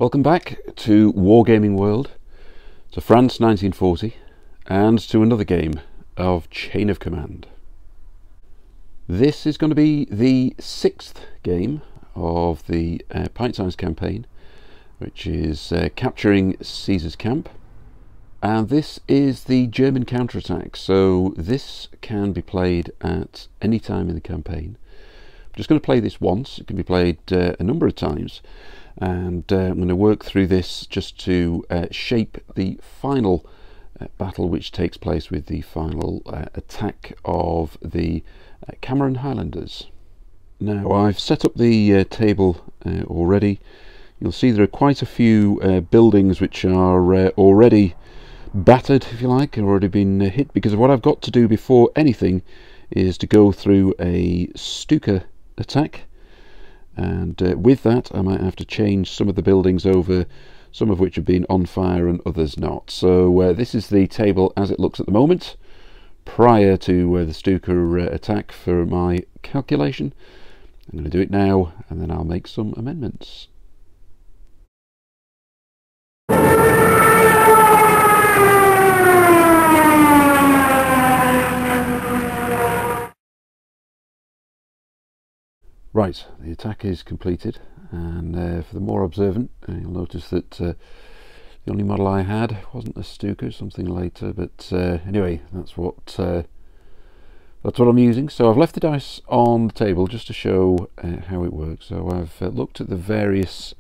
Welcome back to Wargaming World, to France 1940, and to another game of Chain of Command. This is going to be the 6th game of the Pint campaign, which is capturing Caesar's camp, and this is the German counterattack, so this can be played at any time in the campaign. I'm just going to play this once. It can be played a number of times, and I'm going to work through this just to shape the final battle which takes place with the final attack of the Cameron Highlanders. Now, I've set up the table already. You'll see there are quite a few buildings which are already battered, if you like, already been hit, because what I've got to do before anything is to go through a Stuka attack. And with that I might have to change some of the buildings over, some of which have been on fire and others not. So this is the table as it looks at the moment, prior to the Stuka attack for my calculation. I'm going to do it now, and then I'll make some amendments. Right, the attack is completed, and for the more observant, you'll notice that the only model I had wasn't a Stuka, something later, but anyway, that's what I'm using. So I've left the dice on the table just to show how it works. So I've looked at the various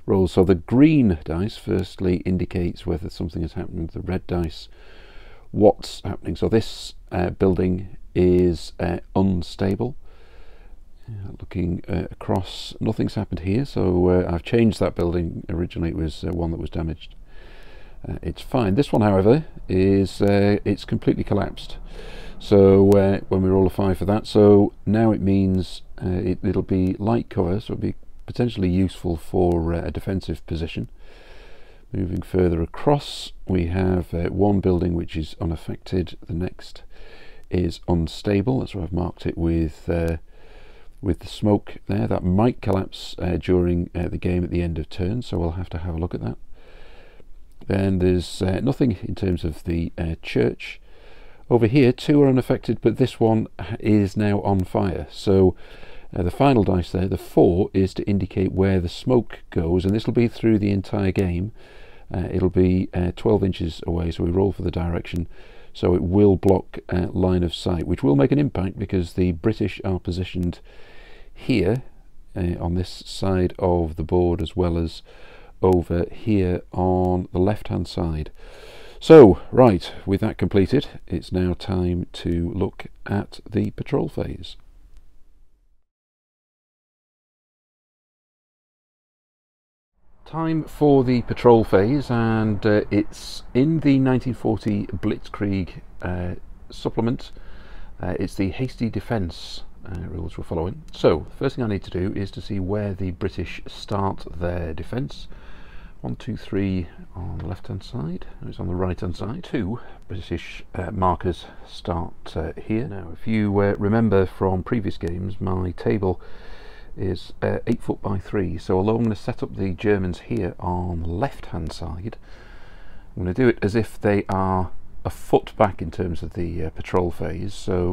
rolls. So the green dice firstly indicates whether something has happened, the red dice what's happening. So this building is unstable. Looking across, nothing's happened here, so I've changed that building. Originally it was one that was damaged. It's fine. This one, however, is it's completely collapsed. So when we roll a 5 for that, so now it means it'll be light cover, so it'll be potentially useful for a defensive position. Moving further across, we have one building which is unaffected. The next is unstable. That's why I've marked it with the smoke there. That might collapse during the game at the end of turn, so we'll have to have a look at that. Then there's nothing in terms of the church. Over here, 2 are unaffected, but this one is now on fire. So the final dice there, the 4, is to indicate where the smoke goes, and this will be through the entire game. It'll be 12 inches away, so we roll for the direction. So it will block line of sight, which will make an impact because the British are positioned here on this side of the board, as well as over here on the left hand side. So right, with that completed, it's now time to look at the patrol phase. Time for the patrol phase, and it's in the 1940 Blitzkrieg supplement. It's the hasty defence rules we're following. So the first thing I need to do is to see where the British start their defence. 1, 2, 3 on the left hand side, it's on the right hand side. 2 British markers start here. Now, if you remember from previous games, my table is 8 foot by 3, so although I'm going to set up the Germans here on the left hand side, I'm going to do it as if they are a foot back in terms of the patrol phase. So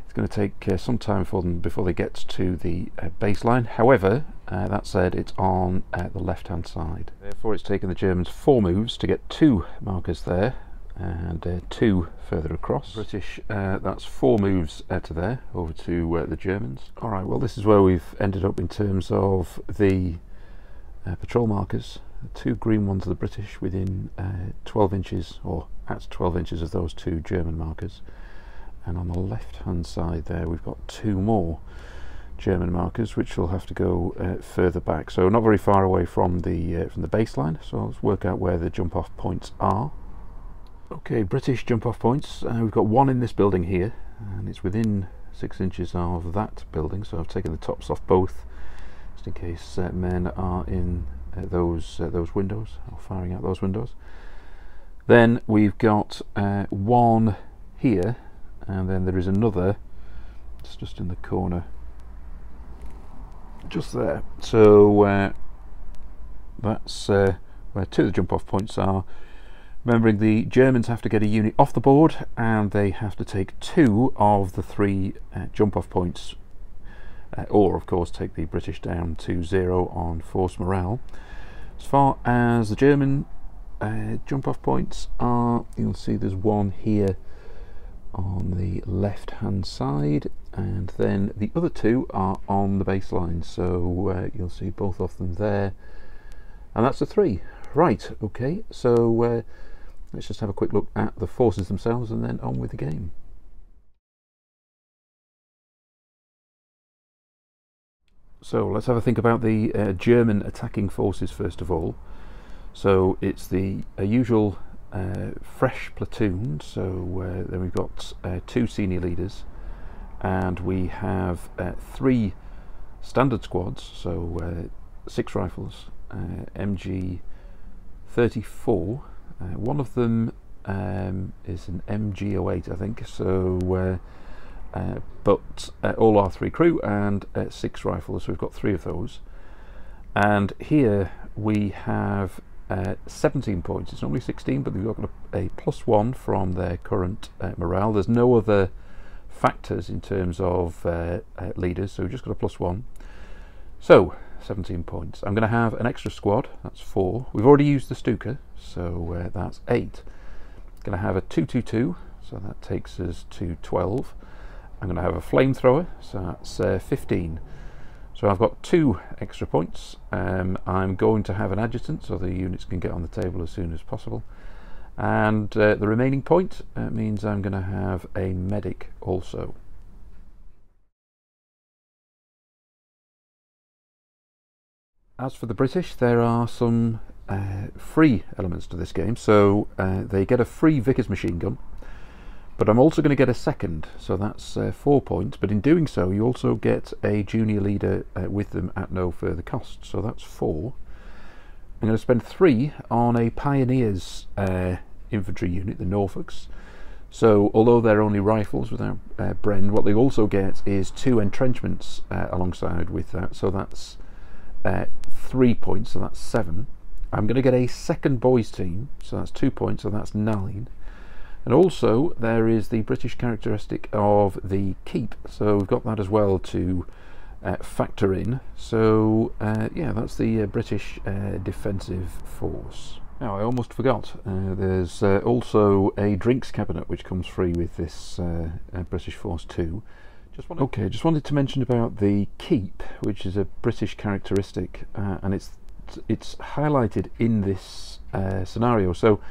it's going to take some time for them before they get to the baseline. However, that said, it's on the left hand side. Therefore it's taken the Germans 4 moves to get 2 markers there and 2 further across. British, that's 4 moves to there, over to the Germans. Alright, well, this is where we've ended up in terms of the patrol markers. The 2 green ones are the British within 12 inches, or at 12 inches of those 2 German markers. And on the left hand side there we've got 2 more German markers, which will have to go further back. So not very far away from the baseline, so let's work out where the jump off points are. Okay, British jump off points. We've got 1 in this building here, and it's within 6 inches of that building, so I've taken the tops off both just in case men are in those windows, or firing out those windows. Then we've got 1 here, and then there is another, it's just in the corner just there. So that's where two of the jump off points are. Remembering the Germans have to get a unit off the board, and they have to take 2 of the 3 jump off points, or of course take the British down to 0 on force morale. As far as the German jump off points are, you'll see there's one here on the left hand side, and then the other 2 are on the baseline, so you'll see both of them there, and that's a 3. Right, okay, so let's just have a quick look at the forces themselves and then on with the game. So let's have a think about the German attacking forces first of all. So it's the usual fresh platoon, so then we've got 2 senior leaders, and we have 3 standard squads, so 6 rifles, MG 34. One of them is an MG08, I think, so but all R3 crew and 6 rifles, so we've got 3 of those. And here we have 17 points. It's normally 16, but they've got a +1 from their current morale. There's no other factors in terms of leaders, so we've just got a +1. So 17 points. I'm going to have an extra squad, that's 4. We've already used the Stuka, so that's 8. Going to have a 222, so that takes us to 12. I'm going to have a flamethrower, so that's 15. So I've got 2 extra points. I'm going to have an adjutant, so the units can get on the table as soon as possible. And the remaining point means I'm going to have a medic also. As for the British, there are some free elements to this game. So they get a free Vickers machine gun, but I'm also going to get a second, so that's 4 points. But in doing so, you also get a junior leader with them at no further cost, so that's 4. I'm going to spend 3 on a Pioneers infantry unit, the Norfolks. So although they're only rifles without Bren, what they also get is 2 entrenchments alongside with that, so that's 3 points, so that's 7. I'm going to get a second boys team, so that's 2 points, so that's 9. And also there is the British characteristic of the keep, so we've got that as well to factor in. So yeah, that's the British defensive force. Now I almost forgot, there's also a drinks cabinet which comes free with this British force too. Just wanted to mention about the keep, which is a British characteristic, and it's highlighted in this scenario. So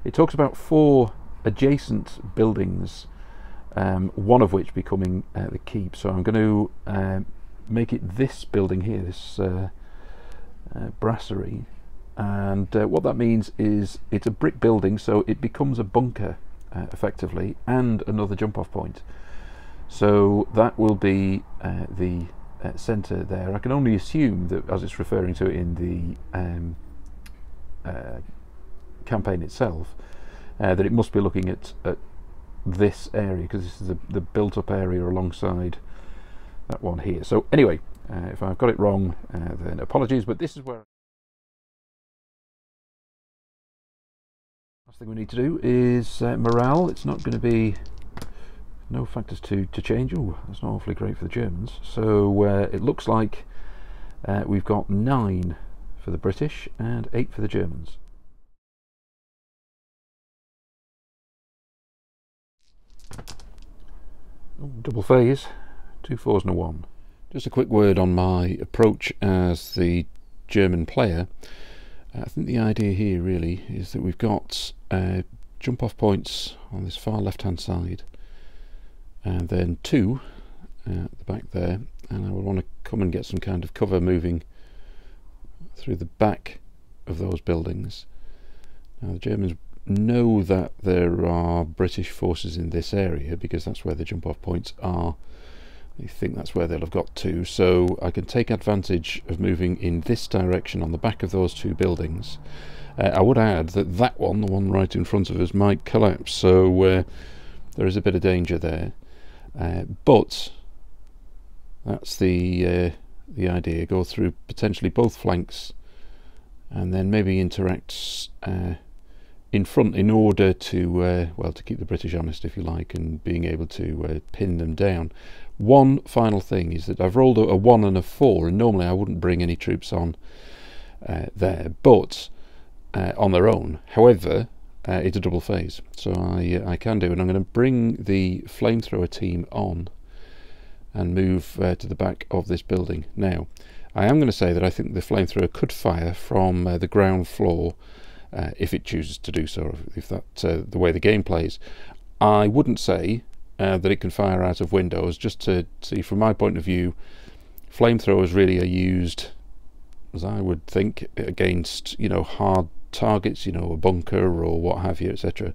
it talks about 4 adjacent buildings, one of which becoming the keep. So I'm going to make it this building here, this brasserie, and what that means is it's a brick building, so it becomes a bunker effectively, and another jump off point. So that will be the centre there. I can only assume that, as it's referring to it in the campaign itself, that it must be looking at this area, because this is the built-up area alongside that one here. So anyway, if I've got it wrong, then apologies, but this is where... Last thing we need to do is morale. It's not going to be... no factors to change. Oh, that's not awfully great for the Germans. So it looks like we've got 9 for the British and 8 for the Germans. Oh, double phase, 2 4s and a 1. Just a quick word on my approach as the German player. I think the idea here really is that we've got jump off points on this far left hand side, and then 2 at the back there, and I would want to come and get some kind of cover moving through the back of those buildings. Now the Germans know that there are British forces in this area because that's where the jump off points are. They think that's where they'll have got to, so I can take advantage of moving in this direction on the back of those 2 buildings. I would add that that one, the one right in front of us, might collapse, so there is a bit of danger there. But that's the idea. Go through potentially both flanks and then maybe interact in front in order to well, to keep the British honest, if you like, and being able to pin them down. One final thing is that I've rolled a 1 and a 4, and normally I wouldn't bring any troops on there, but on their own. However, it's a double phase, so I can do, and I'm going to bring the flamethrower team on and move to the back of this building. Now, I am going to say that I think the flamethrower could fire from the ground floor if it chooses to do so, if that's the way the game plays. I wouldn't say that it can fire out of windows, just to see from my point of view, flamethrowers really are used, as I would think, against, you know, hard targets, you know, a bunker or what have you, etc.,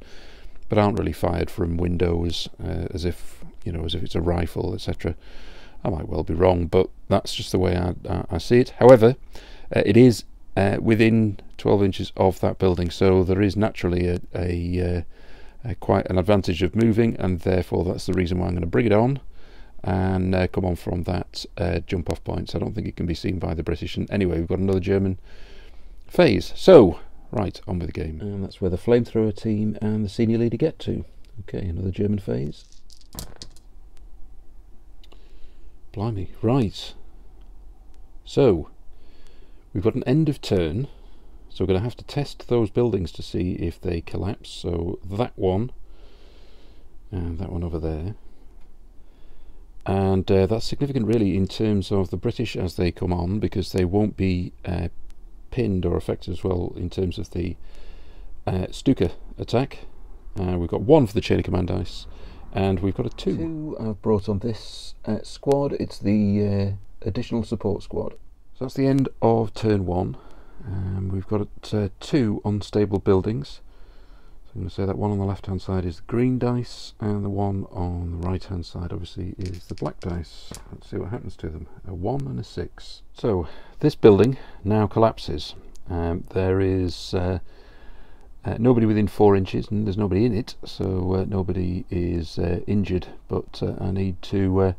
but aren't really fired from windows as if, you know, as if it's a rifle, etc. I might well be wrong, but that's just the way I see it. However, it is within 12 inches of that building, so there is naturally a quite an advantage of moving, and therefore that's the reason why I'm going to bring it on and come on from that jump off point. So I don't think it can be seen by the British. And anyway, we've got another German phase. So right, on with the game, and that's where the flamethrower team and the senior leader get to. Okay, another German phase. Blimey, right, so we've got an end of turn, so we're going to have to test those buildings to see if they collapse. So that one and that one over there, and that's significant really in terms of the British as they come on, because they won't be pinned or affected as well in terms of the Stuka attack. We've got 1 for the chain of command dice, and we've got a 2 I've brought on this squad. It's the additional support squad. So that's the end of turn 1. We've got 2 unstable buildings. So I'm going to say that one on the left hand side is the green dice, and the one on the right hand side obviously is the black dice. Let's see what happens to them. A 1 and a 6. So this building now collapses. There is nobody within 4 inches, and there's nobody in it, so nobody is injured, but I need to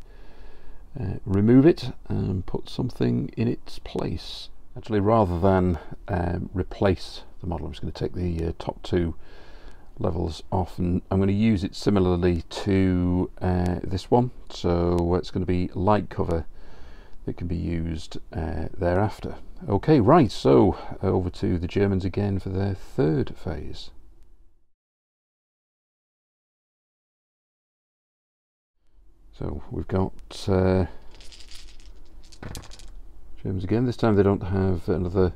remove it and put something in its place. Actually, rather than replace the model, I'm just going to take the top 2 levels off, and I'm going to use it similarly to this one. So it's going to be light cover that can be used thereafter. Okay, right, so over to the Germans again for their 3rd phase. So we've got Germans again. This time they don't have another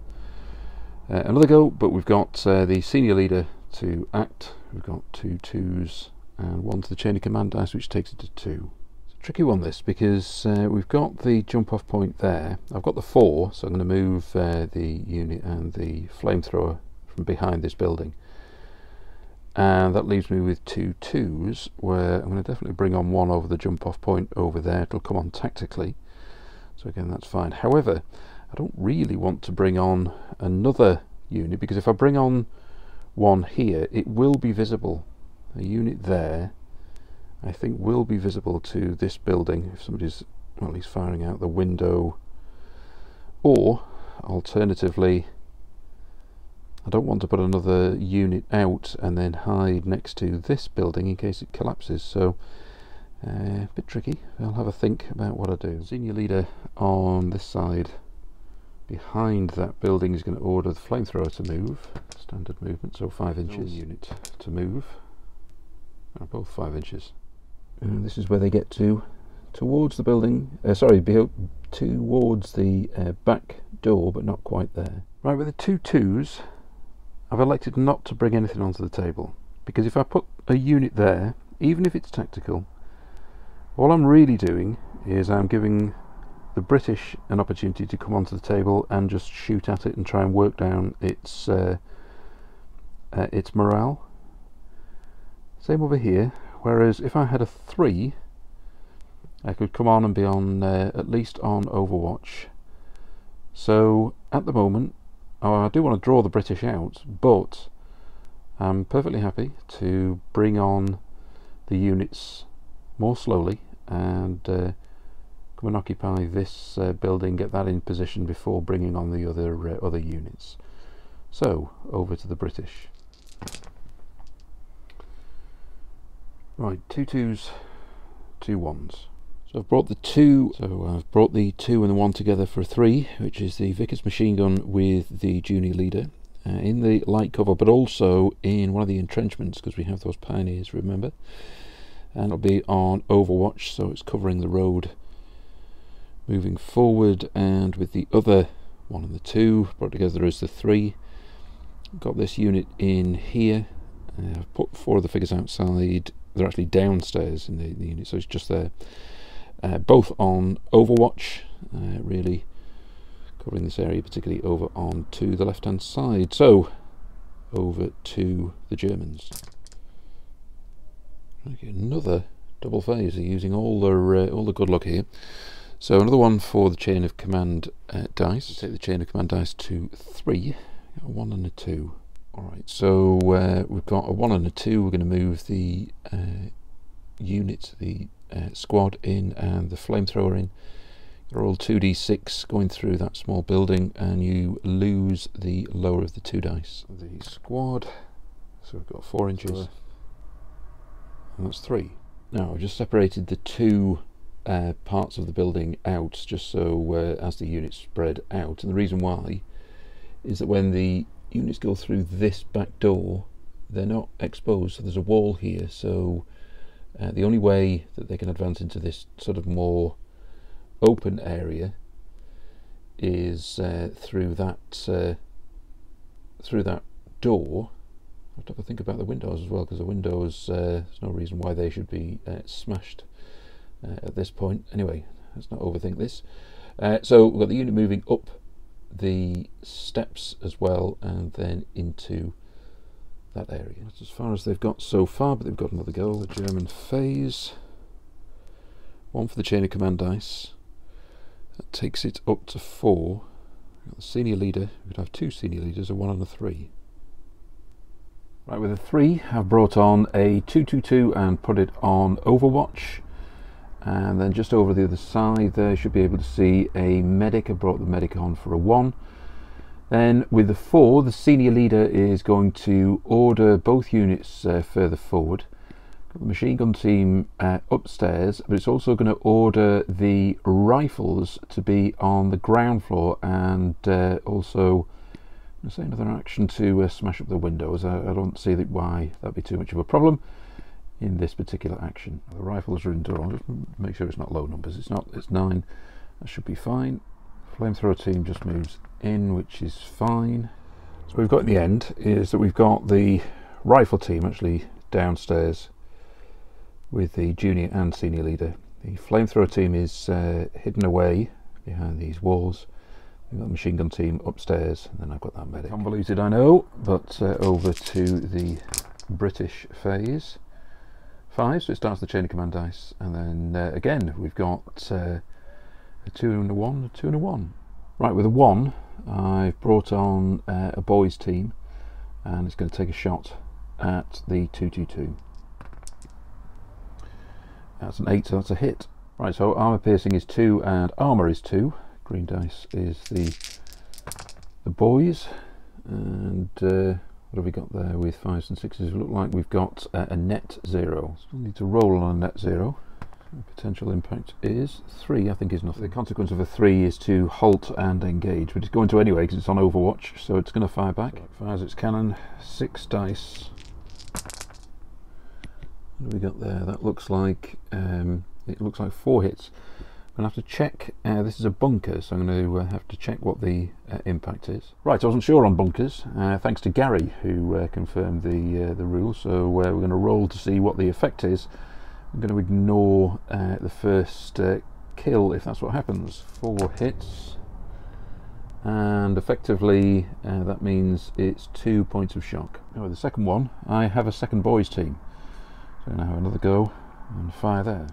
go, but we've got the senior leader to act. We've got 2 2s and 1 to the chain of command dice, which takes it to 2. It's a tricky one, this, because we've got the jump off point there. I've got the 4, so I'm going to move the unit and the flamethrower from behind this building, and that leaves me with 2 2s, where I'm going to definitely bring on 1 over the jump off point over there. It'll come on tactically, so again that's fine. However, I don't really want to bring on another unit, because if I bring on 1 here, it will be visible. A unit there, I think, will be visible to this building if somebody's, well, at least firing out the window. Or alternatively, I don't want to put another unit out and then hide next to this building in case it collapses. So a bit tricky. I'll have a think about what I do. Senior leader on this side behind that building is going to order the flamethrower to move. Standard movement, so 5 inches. Unit to move. Both 5 inches. And this is where they get to, towards the building, towards the back door, but not quite there. Right, with the 2 2s, I've elected not to bring anything onto the table, because if I put a unit there, even if it's tactical, all I'm really doing is I'm giving the British an opportunity to come onto the table and just shoot at it and try and work down its morale. Same over here. Whereas if I had a 3, I could come on and be on at least on Overwatch. So at the moment, I do want to draw the British out, but I'm perfectly happy to bring on the units more slowly and come and occupy this building, get that in position before bringing on the other units. So, over to the British. Right, 2 2s, 2 1s. So I've brought the 2 and the 1 together for a 3, which is the Vickers machine gun with the junior leader in the light cover, but also in one of the entrenchments, because we have those pioneers, remember? And it'll be on overwatch, so it's covering the road moving forward, and with the other 1 and the 2 brought together as the 3. Got this unit in here. I've put 4 of the figures outside. They're actually downstairs in the unit, so it's just there. Both on overwatch, really covering this area, particularly over on to the left hand side. So over to the Germans. Okay, another double phase. They're using all the good luck here. So another one for the chain of command dice. Take the chain of command dice to 3. A 1 and a 2. Alright, so we've got a 1 and a 2. We're going to move the unit, the squad in, and the flamethrower in. You're all 2d6 going through that small building, and you lose the lower of the 2 dice. The squad, so we've got 4 inches, and that's 3. Now I've just separated the 2 parts of the building out, just so as the units spread out, and the reason why is that when the units go through this back door, they're not exposed, so there's a wall here, so the only way that they can advance into this sort of more open area is through that door. I have to have a think about the windows as well, because the windows, there's no reason why they should be smashed at this point. Anyway, let's not overthink this. So we've got the unit moving up the steps as well, and then into that area. That's as far as they've got so far, but they've got another goal. The German phase. 1 for the chain of command dice. That takes it up to 4. Got the senior leader. We could have 2 senior leaders, a 1 and a 3. Right, with a 3, I've brought on a 2-2-2 and put it on overwatch. And then just over the other side there, you should be able to see a medic. I brought the medic on for a 1. Then with the 4, the senior leader is going to order both units further forward. Got the machine gun team upstairs, but it's also going to order the rifles to be on the ground floor, and also I'm going to say another action to smash up the windows. I don't see why that'd be too much of a problem in this particular action. The rifles are indoor. I'll just make sure it's not low numbers. It's not. It's 9. That should be fine. Flamethrower team just moves in, which is fine. So what we've got in the end is that we've got the rifle team actually downstairs with the junior and senior leader. The flamethrower team is hidden away behind these walls. We've got the machine gun team upstairs, and then I've got that medic. Convoluted, I know, but over to the British phase. 5, so it starts the chain of command dice, and then again we've got a 2 and a 1, a 2 and a 1. Right, with a 1, I've brought on a boys team, and it's going to take a shot at the 2-2-2. That's an 8, so that's a hit. Right, so armour piercing is 2 and armour is 2. Green dice is the boys, and what have we got there with 5s and 6s? It look like we've got a net 0. Still need to roll on a net 0. The potential impact is 3, I think is nothing. The consequence of a 3 is to halt and engage, but it's going to anyway because it's on overwatch, so it's going to fire back. So it fires its cannon, 6 dice. What have we got there? That looks like it looks like 4 hits. I'm going to have to check. This is a bunker, so I'm going to have to check what the impact is. Right, I wasn't sure on bunkers, thanks to Gary, who confirmed the rule. So we're going to roll to see what the effect is. I'm going to ignore the first kill if that's what happens. 4 hits, and effectively that means it's 2 points of shock. Now with the second one, I have a second boys team, so I'm going to have another go and fire there.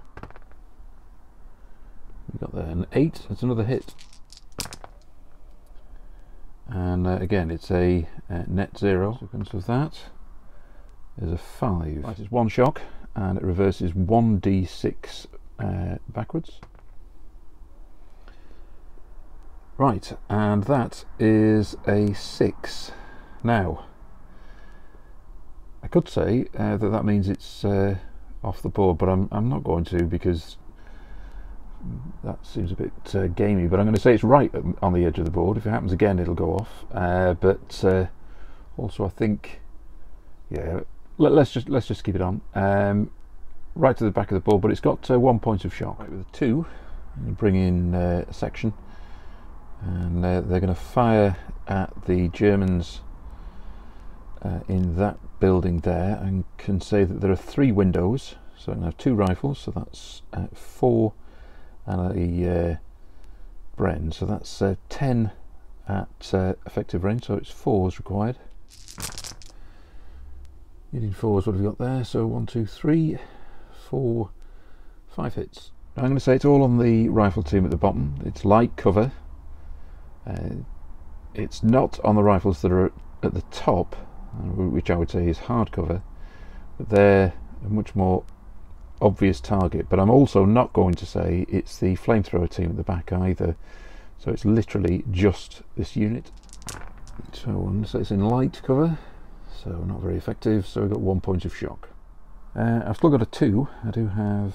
We got there an 8. That's another hit, and again it's a net 0. Consequence of that is a 5. Right, it's 1 shock, and it reverses 1d6 backwards. Right, and that is a 6. Now, I could say that means it's off the board, but I'm not going to, because that seems a bit gamey. But I'm going to say it's right on the edge of the board. If it happens again, it'll go off. But also, I think, yeah, let's just keep it on. Right to the back of the board, but it's got 1 point of shock. Right, with a 2, I'm bring in a section, and they're going to fire at the Germans in that building there, and can say that there are 3 windows, so I can have 2 rifles, so that's 4 and a Bren, so that's 10 at effective range, so it's 4s required. Needing 4s, what have we got there? So 1, 2, 3, 4, 5 hits. Now I'm going to say it's all on the rifle team at the bottom. It's light cover. It's not on the rifles that are at the top, which I would say is hard cover, but they're a much more obvious target. But I'm also not going to say it's the flamethrower team at the back either, so it's literally just this unit. So I'm going to say it's in light cover, so not very effective, so we've got 1 point of shock. I've still got a 2. I do have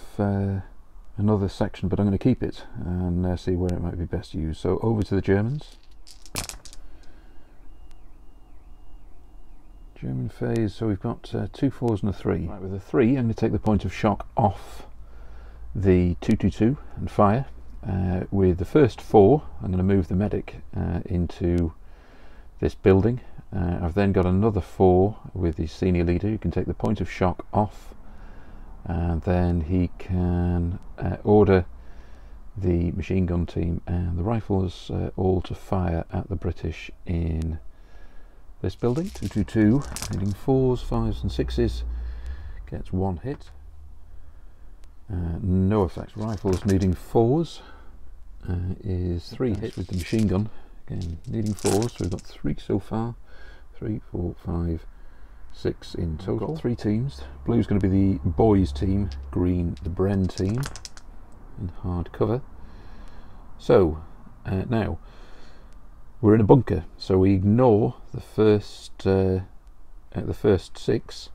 another section, but I'm going to keep it and see where it might be best used. So over to the Germans. German phase, so we've got 2 4s and a 3. Right, with a 3, I'm going to take the point of shock off the 222 and fire. With the first 4, I'm going to move the medic into this building. I've then got another 4 with the senior leader who can take the point of shock off, and then he can order the machine gun team and the rifles all to fire at the British in this building. 222, needing 4s, 5s and 6s, gets 1 hit. No effects. Rifles needing 4s is 3 hits with the machine gun. Again, needing 4s, so we've got 3 so far. 3, 4, 5, 6 in total. We've got 3 teams. Blue's going to be the boys team, green the Bren team, in hard cover. So now we're in a bunker, so we ignore the first 6,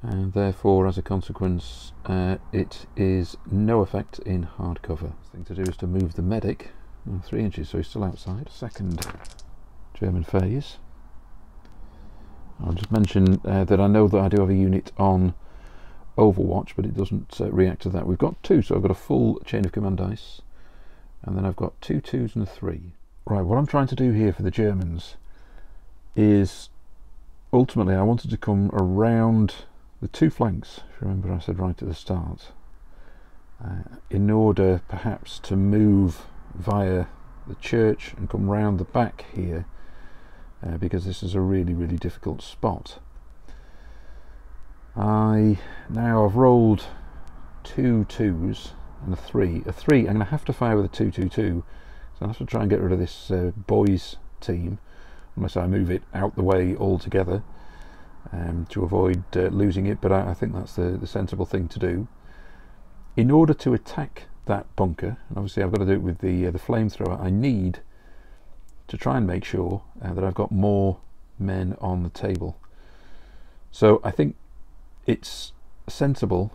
and therefore, as a consequence, it is no effect in hard cover. The thing to do is to move the medic 3 inches, so he's still outside. Second German phase. I'll just mention that I know that I do have a unit on Overwatch, but it doesn't react to that. We've got 2, so I've got a full chain of command dice, and then I've got 2 2s and a 3. Right, what I'm trying to do here for the Germans is, ultimately, I wanted to come around the 2 flanks, if you remember I said right at the start, in order perhaps to move via the church and come round the back here, because this is a really, really difficult spot. Now I've rolled 2 2s and a 3. A 3, I'm going to have to fire with a 222, so I have to try and get rid of this boys team, unless I move it out the way altogether to avoid losing it, but I think that's the sensible thing to do. In order to attack that bunker, and obviously I've got to do it with the flamethrower, I need to try and make sure that I've got more men on the table. So I think it's sensible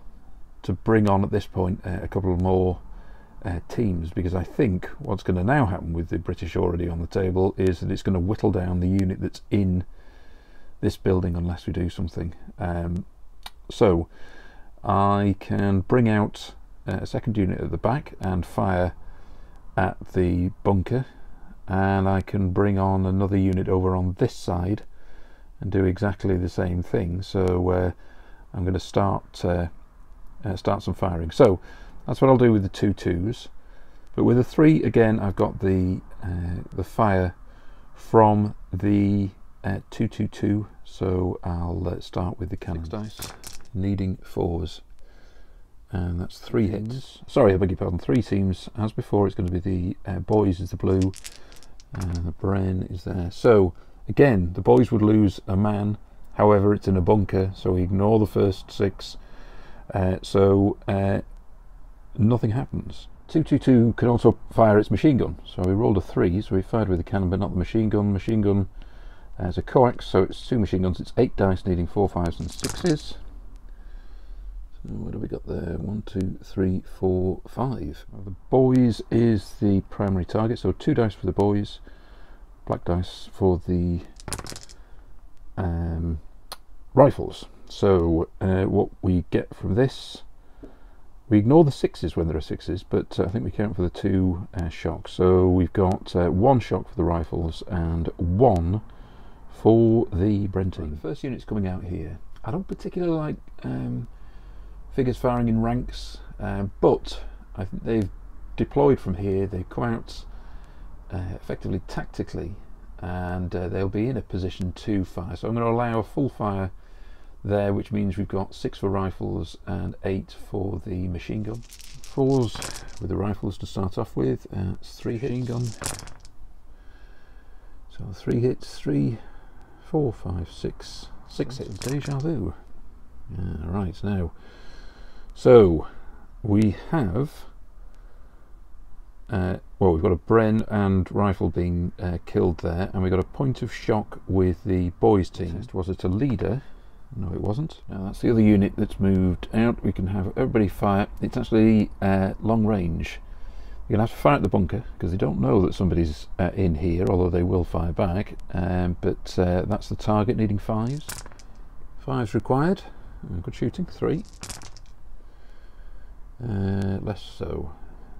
to bring on at this point a couple of more teams, because I think what's going to now happen with the British already on the table is that it's going to whittle down the unit that's in this building unless we do something. So I can bring out a second unit at the back and fire at the bunker, and I can bring on another unit over on this side and do exactly the same thing. So I'm going to start some firing. So that's what I'll do with the 2 2s, but with the 3, again, I've got the fire from the 222, so I'll start with the cannon. 6 dice, needing 4s, and that's 3 hits. Sorry, I beg your pardon, 3 teams. As before, it's going to be the boys is the blue, and the Bren is there. So again, the boys would lose a man, however it's in a bunker, so we ignore the first 6, so nothing happens. 222 can also fire its machine gun, so we rolled a 3, so we fired with the cannon but not the machine gun. Machine gun As a coax, so it's 2 machine guns, it's 8 dice needing 4 5s and 6s. So what have we got there? 1, 2, 3, 4, 5. Well, the boys is the primary target, so 2 dice for the boys, black dice for the rifles. So what we get from this, we ignore the 6s when there are 6s, but I think we count for the 2 shocks. So we've got 1 shock for the rifles and 1 for the Bren team. The first unit's coming out here. I don't particularly like figures firing in ranks, but I think they've deployed from here. They've come out effectively tactically, and they'll be in a position to fire. So I'm going to allow a full fire there, which means we've got 6 for rifles and 8 for the machine gun. 4s with the rifles to start off with. It's 3 machine gun. So 3 hits, 3, 4, 5, 6 hits. Deja vu. Right, now, so we have well, we've got a Bren and rifle being killed there, and we've got a point of shock with the boys team. Was it a leader? No, it wasn't. Now that's the other unit that's moved out. We can have everybody fire. It's actually long range. You're going to have to fire at the bunker because they don't know that somebody's in here, although they will fire back. But that's the target, needing 5s. 5s required. Good shooting. 3. Less so.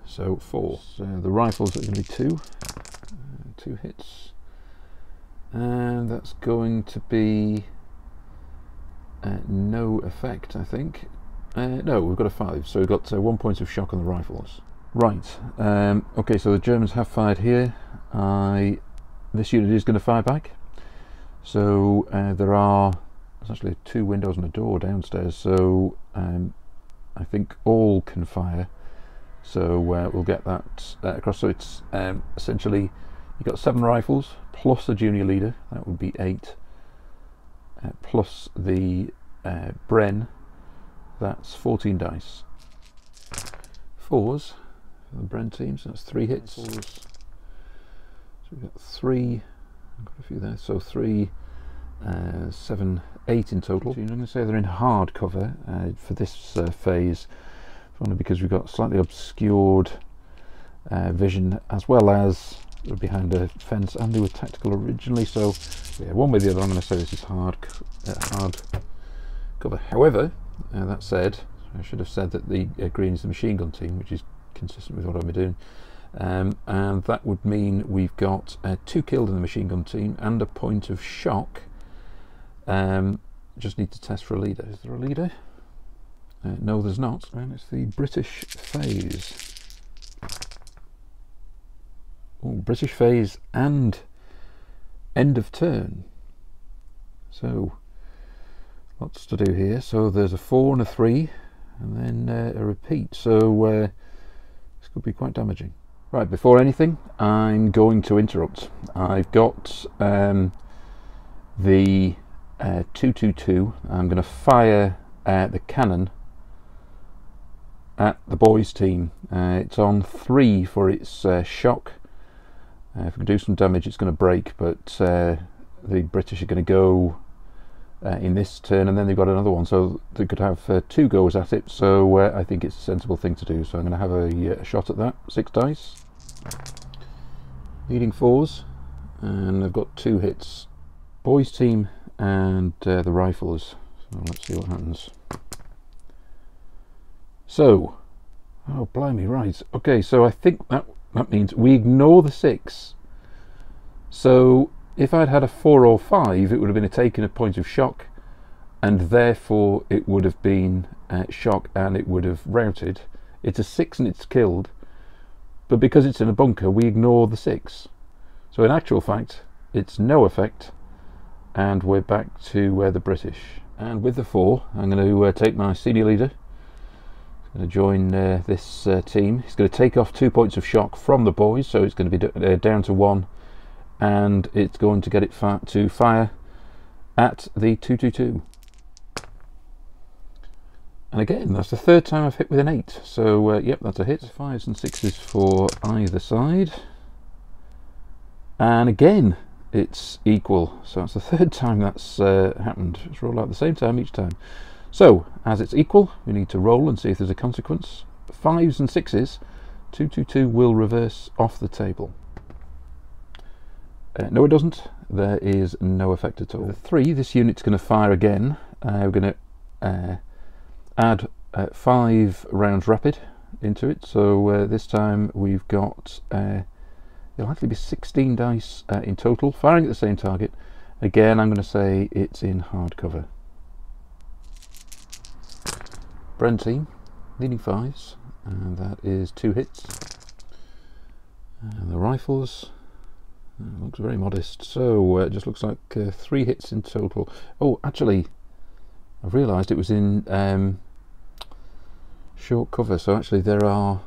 So 4. So the rifles are going to be 2. 2 hits. And that's going to be no effect, I think. No, we've got a 5. So we've got 1 point of shock on the rifles. Right, okay, so the Germans have fired here. This unit is going to fire back. So there's actually 2 windows and a door downstairs, so I think all can fire. So we'll get that across. So it's essentially, you've got 7 rifles, plus a junior leader, that would be 8, plus the Bren, that's 14 dice. 4s. The Bren team, so that's 3 hits. So we've got 3, I've got a few there, so 3, 7, 8 in total. So I'm going to say they're in hard cover for this phase, only because we've got slightly obscured vision, as well as they're behind a fence, and they were tactical originally, so yeah, one way or the other I'm going to say this is hard cover. However, that said, I should have said that the green is the machine gun team, which is consistent with what I've been doing, and that would mean we've got 2 killed in the machine gun team and a point of shock. Just need to test for a leader. Is there a leader? No, there's not. And it's the British phase. Oh, British phase and end of turn. So lots to do here. So there's a 4 and a 3, and then a repeat. So this could be quite damaging. Right, before anything, I'm going to interrupt. I've got the 222. I'm going to fire the cannon at the boys team. It's on 3 for its shock. If we can do some damage, it's going to break, but the British are going to go in this turn, and then they've got another one, so they could have 2 goes at it. So I think it's a sensible thing to do, so I'm going to have a shot at that. 6 dice, needing 4s, and I've got 2 hits. Boys team and the rifles, so let's see what happens. So, oh blimey, right, okay, so I think that means we ignore the 6. So if I'd had a 4 or 5, it would have been taken a point of shock, and therefore it would have been shock and it would have routed. It's a 6 and it's killed, but because it's in a bunker, we ignore the 6. So in actual fact, it's no effect, and we're back to the British. And with the 4, I'm going to take my senior leader. He's going to join this team. He's going to take off 2 points of shock from the boys, so it's going to be down to 1, and it's going to get it to fire at the 222. And again, that's the 3rd time I've hit with an 8, so yep, that's a hit. 5s and 6s for either side, and again it's equal. So it's the third time that's happened. It's rolled out at the same time each time. So as it's equal, we need to roll and see if there's a consequence. 5s and 6s, 222 will reverse off the table. No, it doesn't. There is no effect at all. The 3, this unit's going to fire again. We're going to add 5 rounds rapid into it. So this time we've got, it'll actually be 16 dice in total, firing at the same target. Again, I'm going to say it's in hard cover. Bren team, leading 5s, and that is 2 hits. And the rifles, looks very modest, so it just looks like 3 hits in total. Oh, actually, I've realised it was in short cover, so actually there are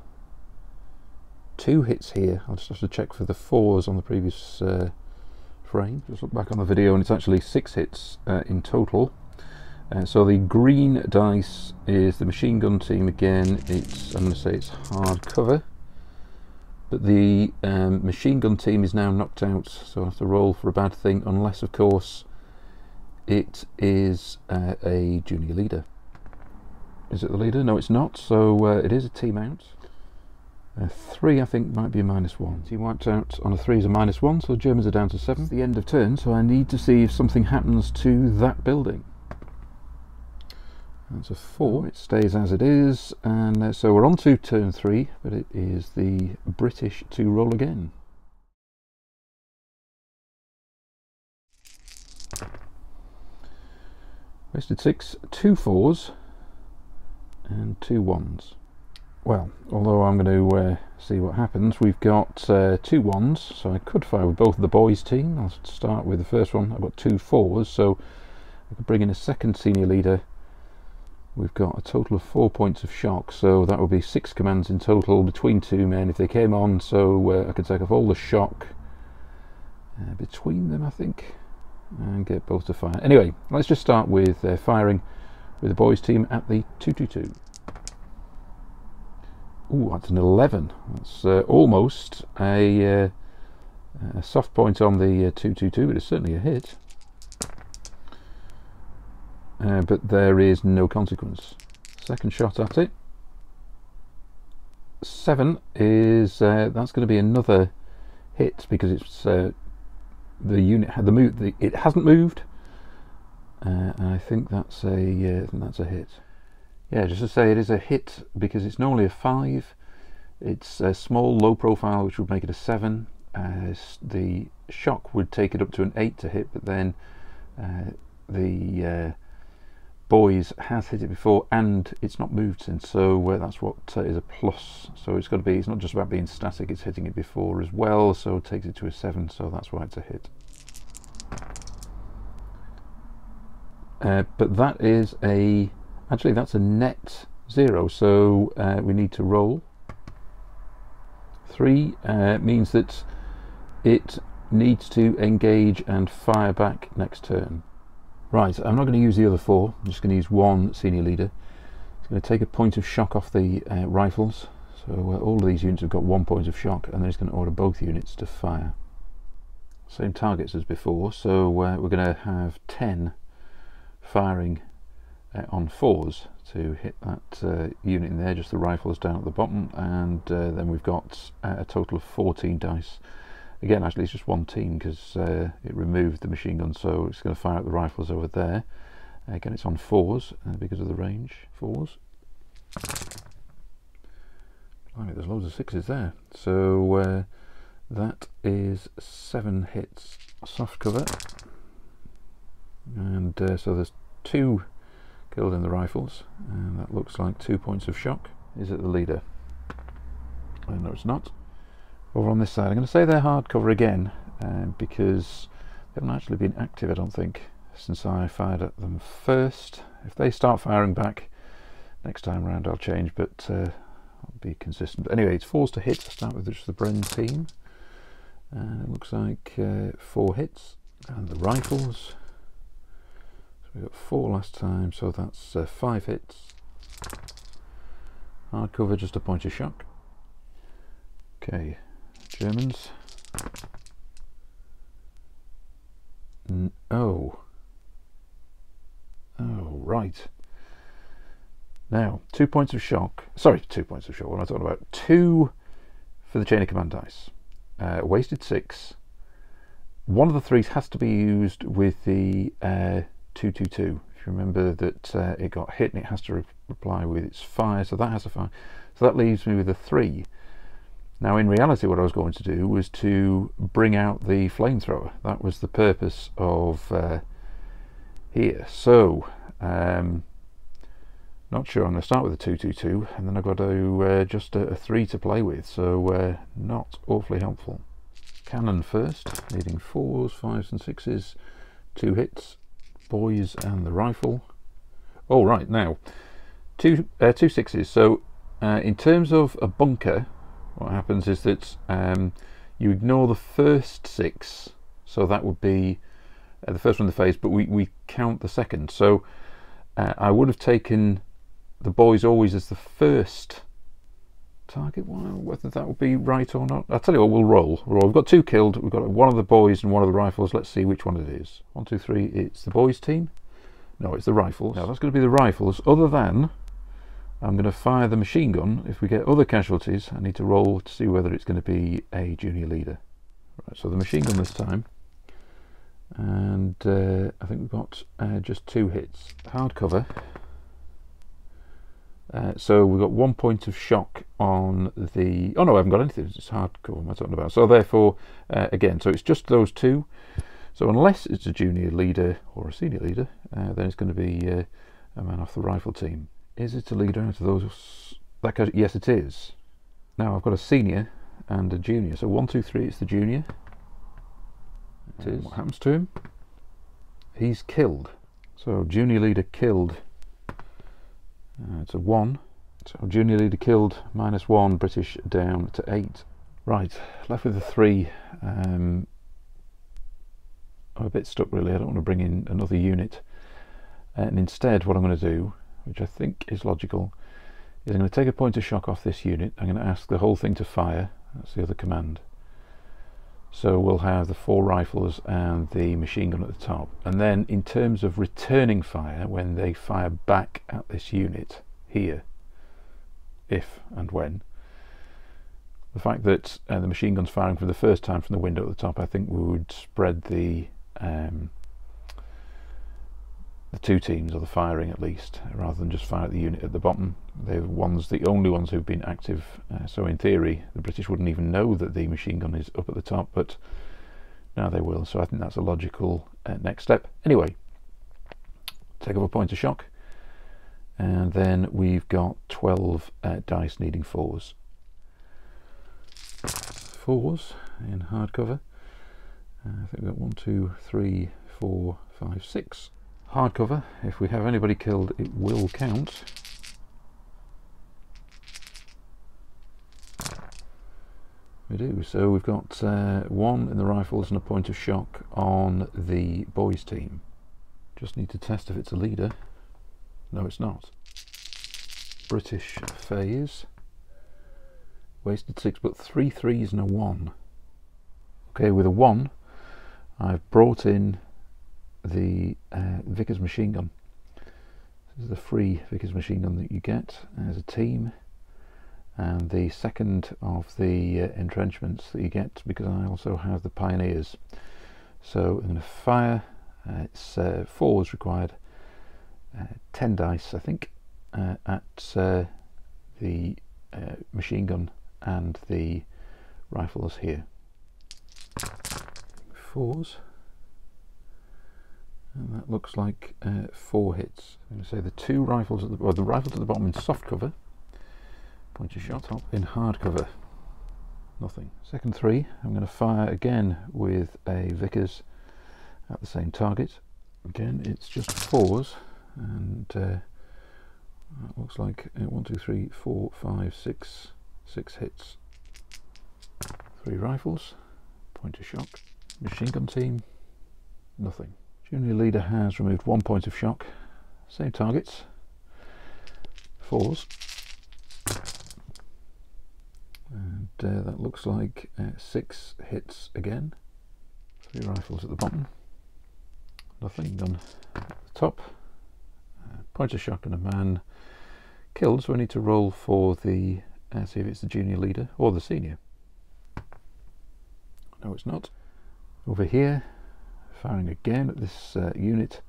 2 hits here. I'll just have to check for the 4s on the previous frame. Just look back on the video and it's actually 6 hits in total. So the green dice is the machine gun team again. I'm going to say it's hard cover. But the machine gun team is now knocked out, so I have to roll for a bad thing, unless of course it is a junior leader. Is it the leader? No, it's not, so it is a team out. 3 I think might be a -1. Team wiped out on a 3 is a -1, so the Germans are down to 7. It's the end of turn, so I need to see if something happens to that building. That's a 4, it stays as it is, and so we're on to turn 3, but it is the British to roll again. Wasted 6, 2 4s and 2 1s. Well, although I'm going to see what happens, we've got 2 1s, so I could fire with both of the boys team. I'll start with the first one. I've got 2 4s, so I could bring in a second senior leader. We've got a total of 4 points of shock, so that would be 6 commands in total between 2 men if they came on, so I could take off all the shock between them, I think, and get both to fire. Anyway, let's just start with firing with the boys team at the 222. Ooh, that's an 11. That's almost a soft point on the 222, but it's certainly a hit. But there is no consequence. Second shot at it. 7 is that's going to be another hit because it's the unit had the move. It hasn't moved. And I think that's a hit. Yeah, just to say it is a hit because it's normally a 5. It's a small, low profile, which would make it a 7. The shock would take it up to an 8 to hit, but then the boys has hit it before and it's not moved since, so that's what is a plus. So it's got to be, it's not just about being static, it's hitting it before as well, so it takes it to a 7, so that's why it's a hit. But that is actually that's a net 0, so we need to roll. 3 means that it needs to engage and fire back next turn. Right, I'm not going to use the other 4, I'm just going to use 1 senior leader. It's going to take a point of shock off the rifles, so all of these units have got 1 point of shock, and then it's going to order both units to fire. Same targets as before, so we're going to have 10 firing on 4s to hit that unit in there, just the rifles down at the bottom, and then we've got a total of 14 dice. Again, actually it's just 1 team because it removed the machine gun, so it's going to fire at the rifles over there. Again, it's on 4s because of the range. 4s. Blimey, there's loads of 6s there. So that is 7 hits. Soft cover. And so there's 2 killed in the rifles, and that looks like 2 points of shock. Is it the leader? No, it's not. Over on this side, I'm going to say they're hard cover again because they haven't actually been active, I don't think, since I fired at them first. If they start firing back next time round, I'll change, but I'll be consistent. But anyway, it's 4s to hit. Start with just the Bren team, and it looks like 4 hits. And the rifles, so we got 4 last time, so that's 5 hits. Hard cover, just a point of shock. Okay. Germans. Right. Now, 2 points of shock. Sorry, 2 points of shock. What am I talking about? 2 for the chain of command dice. Wasted 6. One of the 3s has to be used with the 222. If you remember that it got hit and it has to reply with its fire, so that has a fire. So that leaves me with a 3. Now, in reality, what I was going to do was to bring out the flamethrower. That was the purpose of here. So, not sure. I'm going to start with a 222, and then I've got to just a 3 to play with. So, not awfully helpful. Cannon first, needing 4s, 5s, and 6s. 2 hits, boys, and the rifle. Oh, right, now, two 6s. So, in terms of a bunker, what happens is that you ignore the first 6, so that would be the first one in the phase, but we count the second. So I would have taken the boys always as the first target. Well, whether that would be right or not, I'll tell you what, we'll roll. We've got 2 killed, we've got one of the boys and one of the rifles. Let's see which one it is. 1, 2, 3, it's the boys team. No, it's the rifles. Now that's going to be the rifles, other than I'm going to fire the machine gun. If we get other casualties, I need to roll to see whether it's going to be a junior leader. Right, so the machine gun this time. And I think we've got just 2 hits. Hardcover. So we've got 1 point of shock on the... Oh no, I haven't got anything. It's hardcover. What am I talking about? So therefore, again, so it's just those 2. So unless it's a junior leader or a senior leader, then it's going to be a man off the rifle team. Is it a leader out of those? Yes, it is. Now I've got a senior and a junior. So 1, 2, 3, it's the junior. It is. What happens to him? He's killed. So junior leader killed. It's a 1. So junior leader killed, -1, British down to 8. Right, left with a 3. I'm a bit stuck really. I don't want to bring in another unit. And instead, what I'm going to do, which I think is logical, is I'm going to take a point of shock off this unit. I'm going to ask the whole thing to fire. That's the other command. So we'll have the 4 rifles and the machine gun at the top. And then in terms of returning fire, when they fire back at this unit here, if and when, the fact that the machine gun's firing for the first time from the window at the top, I think we would spread the 2 teams, or the firing at least, rather than just fire at the unit at the bottom. They're the only ones who've been active, so in theory the British wouldn't even know that the machine gun is up at the top, but now they will. So I think that's a logical next step. Anyway, take off a point of shock, and then we've got 12 dice needing 4s. 4s in hardcover. I think we've got 1, 2, 3, 4, 5, 6. Hardcover, if we have anybody killed, it will count. We do. So we've got 1 in the rifles and a point of shock on the boys team. Just need to test if it's a leader. No, it's not. British phase. Wasted 6, but 3 3s and a 1. Okay, with a 1, I've brought in the Vickers machine gun. This is the free Vickers machine gun that you get as a team, and the second of the entrenchments that you get, because I also have the pioneers. So I'm going to fire. It's 4s required, 10 dice I think, at the machine gun and the rifles here. 4s. And that looks like 4 hits. I'm going to say the 2 rifles at the rifles at the bottom in soft cover. Point your shot up in hard cover. Nothing. Second 3, I'm going to fire again with a Vickers at the same target. Again, it's just 4s, and that looks like 1, 2, 3, 4, 5, 6 hits. 3 rifles. Point of shock. Machine gun team. Nothing. Junior leader has removed 1 point of shock. Same targets. 4s. And that looks like 6 hits again. 3 rifles at the bottom. Nothing done at the top. Point of shock and a man killed, so I need to roll for the, see if it's the junior leader or the senior. No, it's not. Over here, firing again at this unit,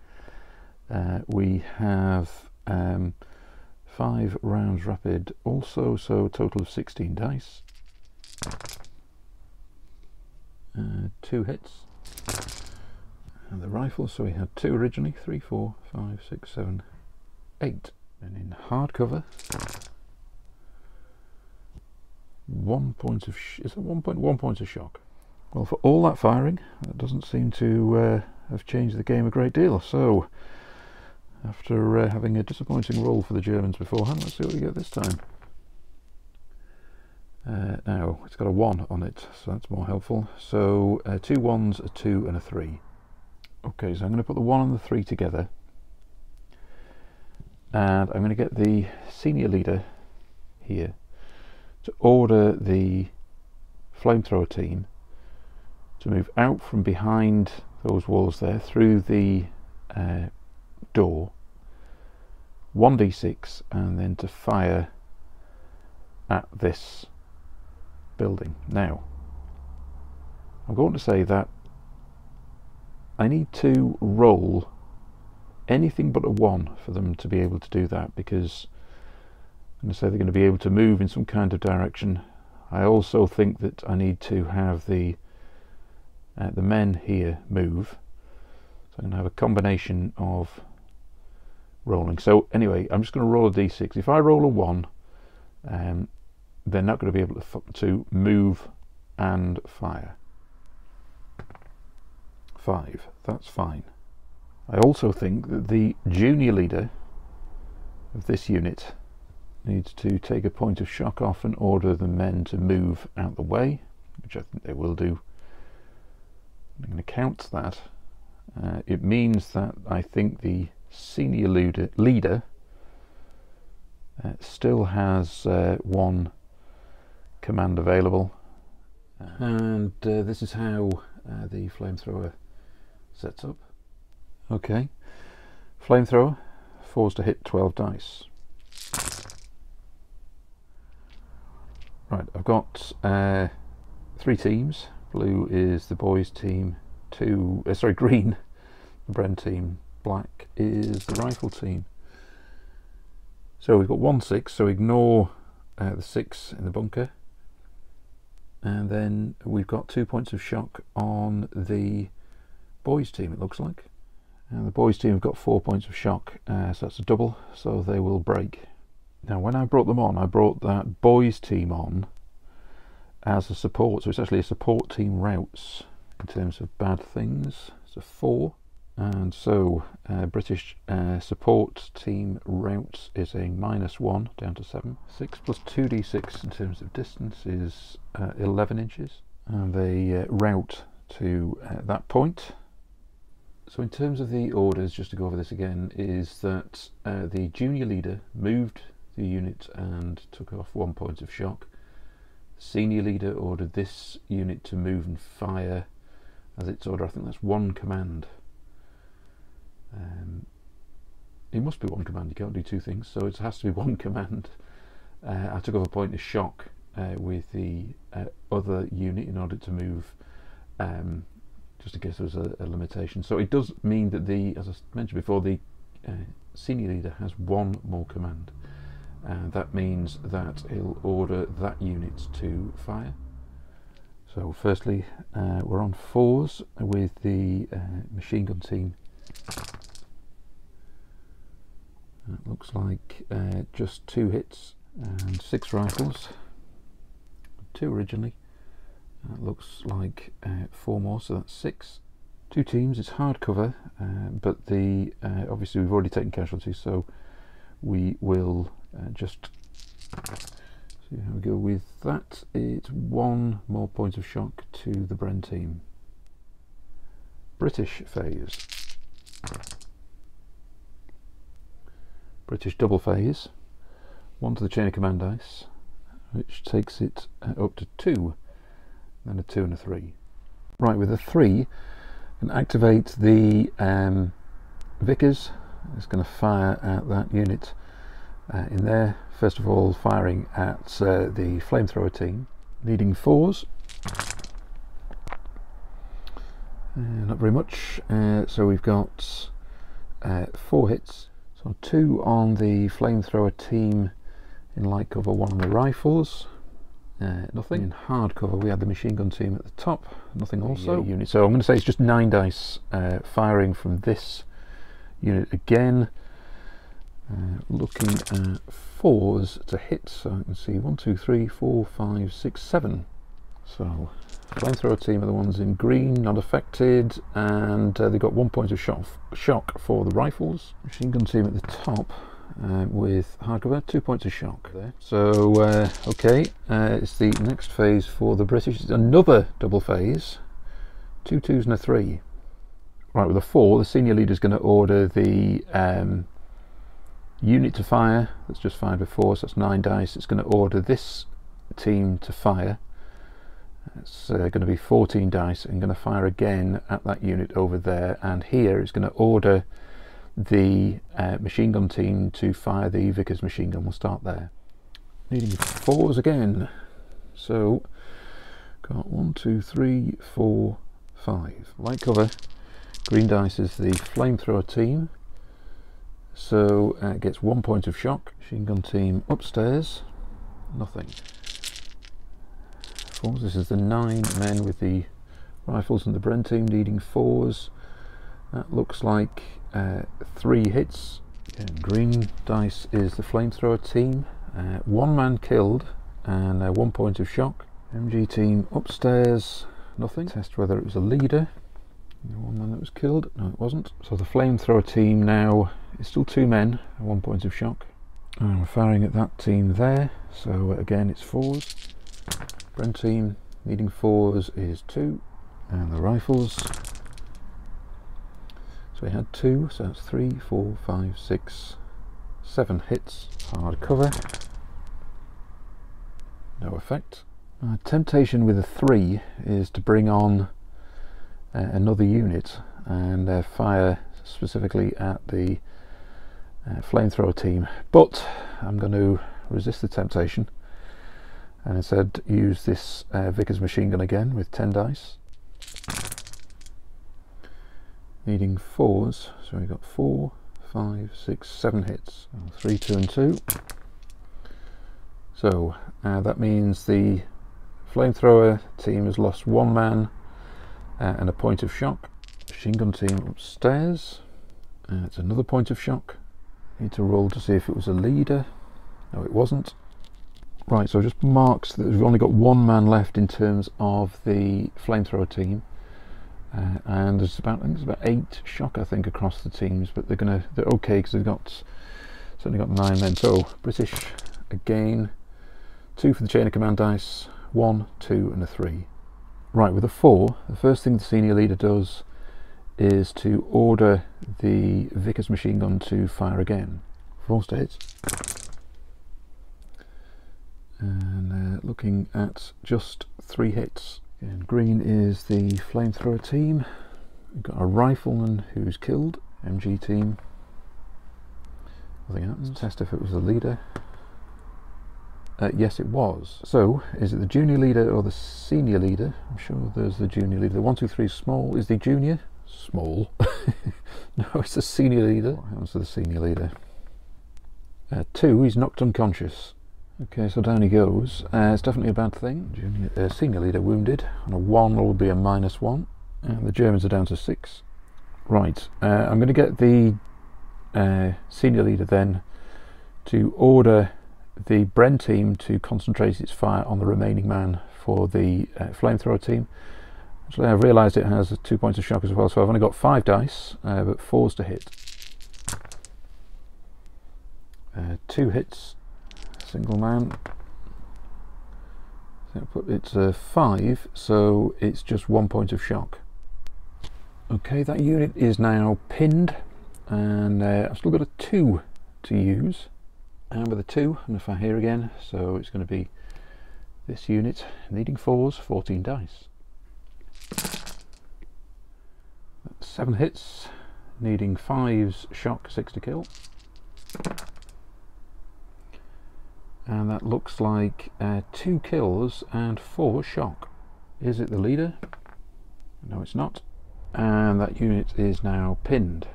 we have 5 rounds rapid also, so a total of 16 dice. 2 hits. And the rifle, so we had 2 originally, 3, 4, 5, 6, 7, 8. And in hardcover, 1 point of is it 1 point of shock. Well, for all that firing, that doesn't seem to have changed the game a great deal. So, after having a disappointing roll for the Germans beforehand, let's see what we get this time. Now, it's got a 1 on it, so that's more helpful. So, 2 1s, a 2 and a 3. Okay, so I'm going to put the 1 and the 3 together. And I'm going to get the senior leader here to order the flamethrower team to move out from behind those walls there through the door, 1d6, and then to fire at this building. Now, I'm going to say that I need to roll anything but a 1 for them to be able to do that, because I'm going to say they're going to be able to move in some kind of direction. I also think that I need to have the men here move, so I'm going to have a combination of rolling. So anyway, I'm just going to roll a d6. If I roll a 1, they're not going to be able to move and fire. 5, that's fine. I also think that the junior leader of this unit needs to take a point of shock off and order the men to move out the way, which I think they will do. I'm going to count that. It means that I think the senior leader still has 1 command available, and this is how the flamethrower sets up. Okay, flamethrower, forced to hit 12 dice. Right, I've got 3 teams. Blue is the boys team, green, the Bren team, black is the rifle team. So we've got 1 6, so ignore the 6 in the bunker. And then we've got 2 points of shock on the boys team, it looks like. And the boys team have got 4 points of shock, so that's a double, so they will break. Now when I brought them on, I brought that boys team on as a support, so it's actually a support team routes in terms of bad things. It's a 4, and so British support team routes is a -1 down to 7. 6 plus 2d6 in terms of distance is 11 inches, and they route to that point. So in terms of the orders, just to go over this again, is that the junior leader moved the unit and took off 1 point of shock. Senior leader ordered this unit to move and fire as its order. I think that's 1 command. It must be 1 command, you can't do 2 things, so it has to be 1 command. I took off a point of shock with the other unit in order to move, just in case there was a limitation. So it does mean that as I mentioned before, the senior leader has 1 more command. And that means that he'll order that unit to fire. So firstly, we're on 4s with the machine gun team. It looks like just 2 hits and 6 rifles. 2 originally. That looks like 4 more, so that's 6. 2 teams, it's hardcover, but obviously we've already taken casualties, so we will just see how we go with that. It's 1 more point of shock to the Bren team. British phase. British double phase. 1 to the chain of command dice, which takes it up to 2, then a 2 and a 3. Right, with a 3, you can activate the Vickers is going to fire at that unit in there. First of all, firing at the flamethrower team, needing 4s. Not very much, so we've got 4 hits. So 2 on the flamethrower team in light cover, 1 on the rifles. Nothing. In hard cover we had the machine gun team at the top, nothing also. Unit. So I'm going to say it's just 9 dice firing from this unit again. Looking at 4s to hit, so I can see 1, 2, 3, 4, 5, 6, 7. So flamethrower team are the ones in green, not affected, and they've got 1 point of shock for the rifles. Machine gun team at the top with hardcover, 2 points of shock there. So okay, it's the next phase for the British. It's another double phase, 2 2s and a 3. Right, with a 4, the senior leader is going to order the unit to fire. That's just fired before, so that's 9 dice. It's going to order this team to fire. It's going to be 14 dice, and going to fire again at that unit over there, and here it's going to order the machine gun team to fire the Vickers machine gun. We'll start there. Needing 4s again, so got 1, 2, 3, 4, 5. Light cover, green dice is the flamethrower team, so it gets 1 point of shock. Machine gun team upstairs, nothing. 4s, this is the 9 men with the rifles and the Bren team needing 4s. That looks like 3 hits. Green dice is the flamethrower team, 1 man killed and 1 point of shock. MG team upstairs, nothing. Test whether it was a leader. 1 man that was killed, no it wasn't. So the flamethrower team now is still 2 men, 1 point of shock. And we're firing at that team there, so again it's 4s. Bren team needing 4s is 2, and the rifles, so we had 2, so that's 3, 4, 5, 6, 7 hits. Hard cover, no effect. Temptation with a 3 is to bring on another unit and fire specifically at the flamethrower team, but I'm going to resist the temptation and instead use this Vickers machine gun again with 10 dice. Needing 4s, so we've got 4, 5, 6, 7 hits. 3, 2 and 2. So that means the flamethrower team has lost 1 man and a point of shock. Machine gun team upstairs, it's another point of shock. Need to roll to see if it was a leader. No, it wasn't. Right, so just marks that we've only got 1 man left in terms of the flamethrower team, and there's about, I think there's about 8 shock I think across the teams, but they're okay because they've certainly got 9 men. So British again, 2 for the chain of command dice, 1, 2 and a 3. Right, with a 4, the first thing the senior leader does is to order the Vickers machine gun to fire again. 4 hits. And looking at just 3 hits. And green is the flamethrower team. We've got a rifleman who's killed. MG team. Nothing happens. Test if it was the leader. Yes, it was. So, is it the junior leader or the senior leader? I'm sure there's the junior leader. The 1, 2, 3 small is the junior. Small. No, it's the senior leader. What happens to the senior leader? 2, he's knocked unconscious. Okay, so down he goes. It's definitely a bad thing. Senior leader wounded. On a 1 will be a -1. And the Germans are down to 6. Right, I'm going to get the senior leader then to order the Bren team to concentrate its fire on the remaining man for the flamethrower team. Actually, I've realised it has 2 points of shock as well, so I've only got 5 dice, but 4s to hit. 2 hits. Single man. So it's 5, so it's just 1 point of shock. Okay, that unit is now pinned, and I've still got a 2 to use. And with a 2, I'm going to fire here again, so it's going to be this unit needing 4s, 14 dice. 7 hits, needing 5's shock, 6 to kill. And that looks like 2 kills and 4 shock. Is it the leader? No, it's not. And that unit is now pinned.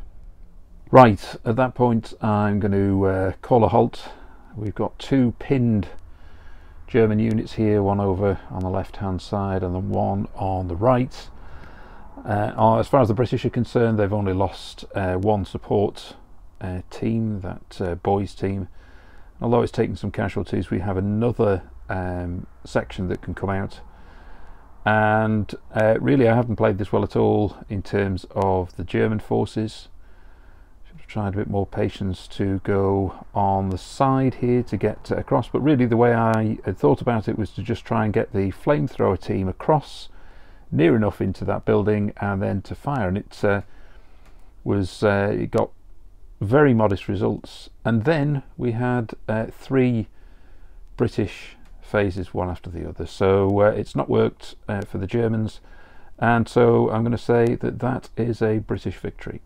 Right, at that point I'm going to call a halt. We've got 2 pinned German units here, one over on the left hand side and then one on the right. As far as the British are concerned, they've only lost 1 support team, that boys team. Although it's taken some casualties, we have another section that can come out. And really I haven't played this well at all in terms of the German forces. Should have tried a bit more patience to go on the side here to get across, but really the way I had thought about it was to just try and get the flamethrower team across near enough into that building and then to fire, and it got very modest results. And then we had 3 British phases, one after the other, so it's not worked for the Germans, and so I'm going to say that that is a British victory.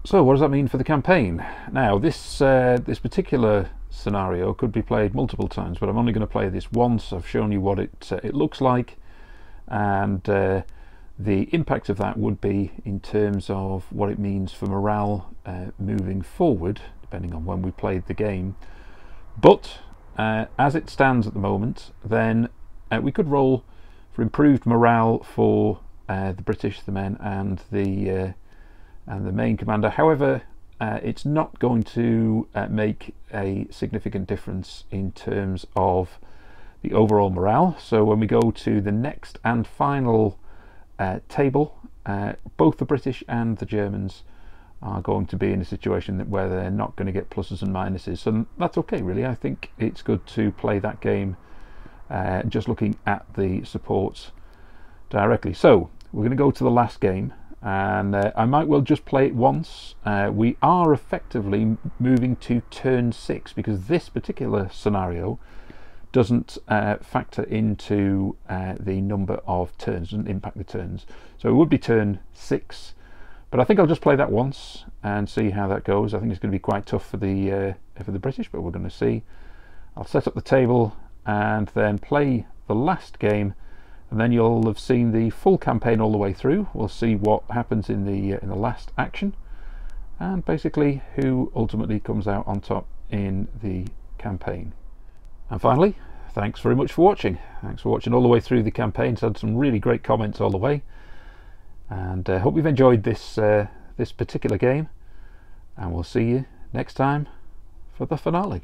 So what does that mean for the campaign? Now this particular scenario could be played multiple times, but I'm only going to play this once. I've shown you what it looks like, and the impact of that would be in terms of what it means for morale moving forward, depending on when we played the game. But as it stands at the moment, then we could roll for improved morale for the British, the men, and the main commander. However, it's not going to make a significant difference in terms of the overall morale. So when we go to the next and final table, both the British and the Germans are going to be in a situation where they're not going to get pluses and minuses, so that's okay really. I think it's good to play that game just looking at the supports directly. So we're going to go to the last game, and I might well just play it once. We are effectively moving to turn 6 because this particular scenario doesn't factor into the number of turns, doesn't impact the turns, so it would be turn 6. But I think I'll just play that once and see how that goes. I think it's going to be quite tough for the British, but we're going to see. I'll set up the table and then play the last game, and then you'll have seen the full campaign all the way through. We'll see what happens in the last action, and basically who ultimately comes out on top in the campaign. And finally, thanks very much for watching. Thanks for watching all the way through the campaign. It's had some really great comments all the way. And hope you've enjoyed this particular game, and we'll see you next time for the finale.